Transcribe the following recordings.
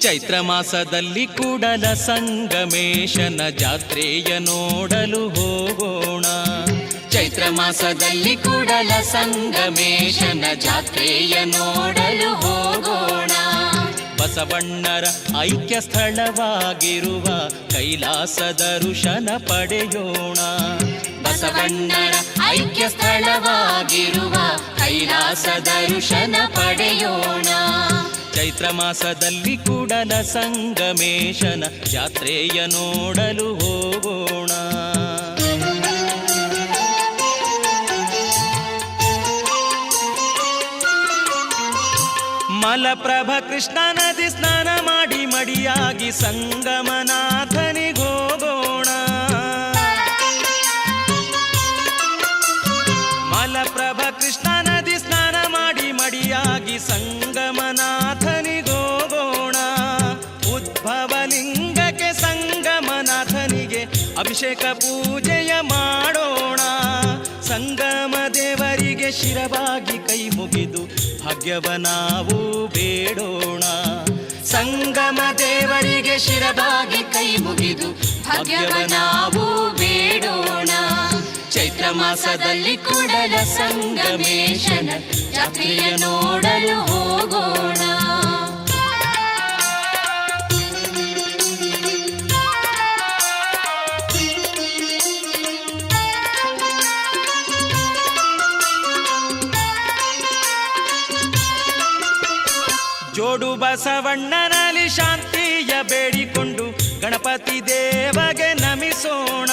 ಚೈತ್ರ ಮಾಸದಲ್ಲಿ ಕೂಡಲ ಸಂಗಮೇಶನ ಜಾತ್ರೆಯ ನೋಡಲು ಹೋಗೋಣ. ಚೈತ್ರ ಮಾಸದಲ್ಲಿ ಕೂಡಲ ಸಂಗಮೇಶನ ಜಾತ್ರೆಯ ನೋಡಲು ಹೋಗೋಣ. ಬಸವಣ್ಣರ ಐಕ್ಯ ಸ್ಥಳವಾಗಿರುವ ಕೈಲಾಸ ದರ್ಶನ ಪಡೆಯೋಣ. ಬಸವಣ್ಣರ ಐಕ್ಯ ಸ್ಥಳವಾಗಿರುವ ಕೈಲಾಸ ದರ್ಶನ ಪಡೆಯೋಣ. ಚೈತ್ರ ಮಾಸದಲ್ಲಿ ಕೂಡಲ ಸಂಗಮೇಶನ ಜಾತ್ರೆಯ ನೋಡಲು ಹೋಗೋಣ. ಮಲಪ್ರಭ ಕೃಷ್ಣ ನದಿ ಸ್ನಾನ ಮಾಡಿ ಮಡಿಯಾಗಿ ಸಂಗಮನಾಥನಿಗೋಗೋಣ. ಮಲಪ್ರಭ ಕೃಷ್ಣ ನದಿ ಸ್ನಾನ ಮಾಡಿ ಮಡಿಯಾಗಿ ಸಂಗಮನಾಥನಿಗೋಗೋಣ. ಉದ್ಭವಲಿಂಗಕ್ಕೆ ಸಂಗಮನಾಥನಿಗೆ ಅಭಿಷೇಕ ಪೂಜೆಯ ಮಾಡೋಣ. ಸಂಗಮ ದೇವರಿಗೆ ಶಿರವಾಗಿ ಕೈ ಮುಗಿದು ಭಾಗ್ಯವ ನಾವು ಬೇಡೋಣ. ಸಂಗಮ ದೇವರಿಗೆ ಶಿರವಾಗಿ ಕೈ ಮುಗಿದು ಭಾಗ್ಯವ ನಾವು ಬೇಡೋಣ. ಚೈತ್ರ ಮಾಸದಲ್ಲಿ ಕೂಡಲ ಸಂಗಮೇಶನ ಜಾತ್ರೆಯ ನೋಡಲು ಹೋಗೋಣ. ಜೋಡು ಬಸವಣ್ಣನಲ್ಲಿ ಶಾಂತಿಯ ಬೇಡಿಕೊಂಡು ಗಣಪತಿ ದೇವಗೆ ನಮಿಸೋಣ.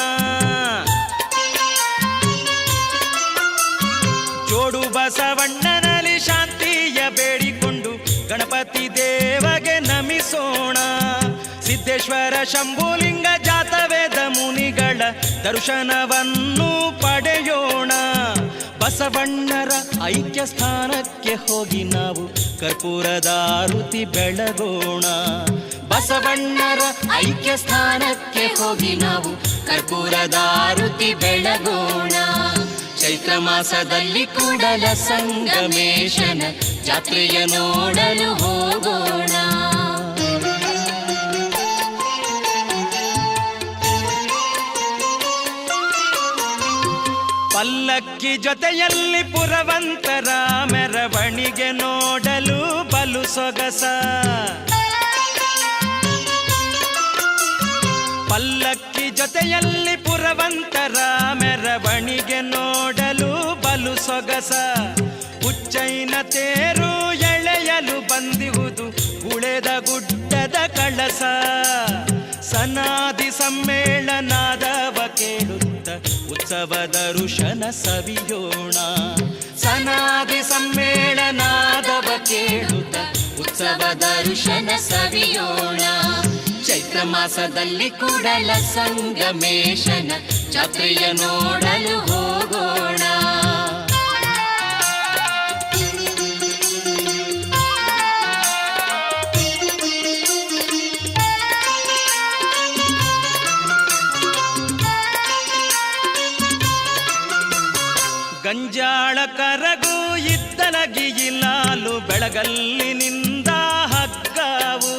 ಜೋಡು ಬಸವಣ್ಣನಲ್ಲಿ ಶಾಂತಿಯ ಬೇಡಿಕೊಂಡು ಗಣಪತಿ ದೇವಗೆ ನಮಿಸೋಣ. ಸಿದ್ದೇಶ್ವರ ಶಂಭುಲಿಂಗ ಜಾತವೇದ ಮುನಿಗಳ ದರ್ಶನವನ್ನು ಪಡೆಯೋಣ. ಬಸವಣ್ಣರ ಐಕ್ಯ ಸ್ಥಾನಕ್ಕೆ ಹೋಗಿ ನಾವು ಕರ್ಪೂರದಾರುತಿ ಬೆಳಗೋಣ. ಬಸವಣ್ಣರ ಐಕ್ಯ ಸ್ಥಾನಕ್ಕೆ ಹೋಗಿ ನಾವು ಕರ್ಪೂರದಾರುತಿ ಬೆಳಗೋಣ. ಚೈತ್ರ ಮಾಸದಲ್ಲಿ ಕೂಡಲ ಸಂಗಮೇಶನ ಜಾತ್ರೆಯ ನೋಡಲು ಹೋಗೋಣ. ಪಲ್ಲಕ್ಕಿ ಜೊತೆಯಲ್ಲಿ ಪುರವಂತರ ಮೆರವಣಿಗೆ ನೋಡಲು ಬಲು ಸೊಗಸ. ಪಲ್ಲಕ್ಕಿ ಜೊತೆಯಲ್ಲಿ ಪುರವಂತರ ಮೆರವಣಿಗೆ ನೋಡಲು ಬಲು ಸೊಗಸ. ಉಚ್ಚೈನ ತೇರು ಎಳೆಯಲು ಬಂದಿಹುದು ಉಳೆದ ಗುಡ್ಡದ ಕಳಸ. ಸನಾದಿ ಸಮ್ಮೇಳನಾದವ ಕೇಳುತ್ತ ಉತ್ಸವ ದರ್ಶನ ಸವಿಯೋಣ. ಸನಾದಿ ಸಮ್ಮೇಳನಾದವ ಕೇಳುತ್ತ ಉತ್ಸವ ದರ್ಶನ ಸವಿಯೋಣ. ಚೈತ್ರ ಮಾಸದಲ್ಲಿ ಕೂಡಲ ಸಂಗಮೇಶನ ಜಾತ್ರೆಯ ನೋಡಲು ಹೋಗೋಣ. ಗಂಜಾಳ ಕರಗು ಇದ್ದಲಗಿ ಇಲ್ಲಾಲು ಬೆಳಗಲ್ಲಿನಿಂದ ಹಗ್ಗವು.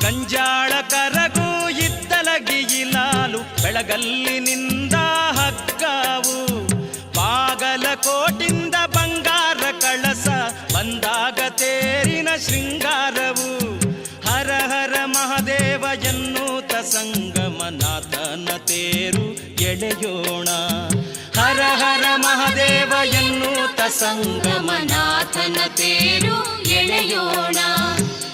ಗಂಜಾಳ ಕರಗು ಇದ್ದಲಗಿ ಇಲ್ಲಾಲು ಬೆಳಗಲ್ಲಿನಿಂದ ಹಗ್ಗವು. ಬಾಗಲಕೋಟಿಂದ ಬಂಗಾರ ಕಳಸ ಬಂದಾಗ ತೇರಿನ ಶೃಂಗಾರವು. ಹರ ಹರ ಮಹಾದೇವ ಎನ್ನುತ್ತ ಸಂಗಮನಾಥನ ತೇರು ಎಳೆಯೋಣ. ಹರ ಹರ ಮಹಾದೇವ ಎನ್ನುತ್ತ ಸಂಗಮನಾಥನ ತೇರು ಎಳೆಯೋಣ.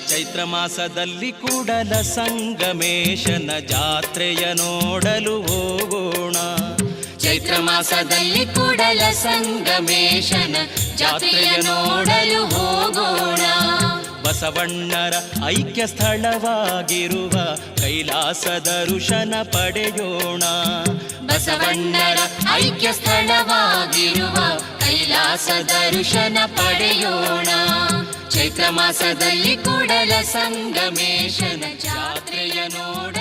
ಚೈತ್ರ ಮಾಸದಲ್ಲಿ ಕೂಡಲ ಸಂಗಮೇಶನ ಜಾತ್ರೆಯ ನೋಡಲು ಹೋಗೋಣ. ಚೈತ್ರ ಮಾಸದಲ್ಲಿ ಕೂಡಲ ಸಂಗಮೇಶನ ಜಾತ್ರೆಯ ನೋಡಲು ಹೋಗೋಣ. ಬಸವಣ್ಣರ ಐಕ್ಯ ಸ್ಥಳವಾಗಿರುವ ಕೈಲಾಸ ದರ್ಶನ ಪಡೆಯೋಣ. ಬಸವಣ್ಣರ ಐಕ್ಯ ಸ್ಥಳವಾಗಿರುವ ಕೈಲಾಸ ದರ್ಶನ ಪಡೆಯೋಣ. ಚೈತ್ರ ಮಾಸದಲ್ಲಿ ಕೂಡಲ ಸಂಗಮೇಶನ ಜಾತ್ರೆಯ ನೋಡ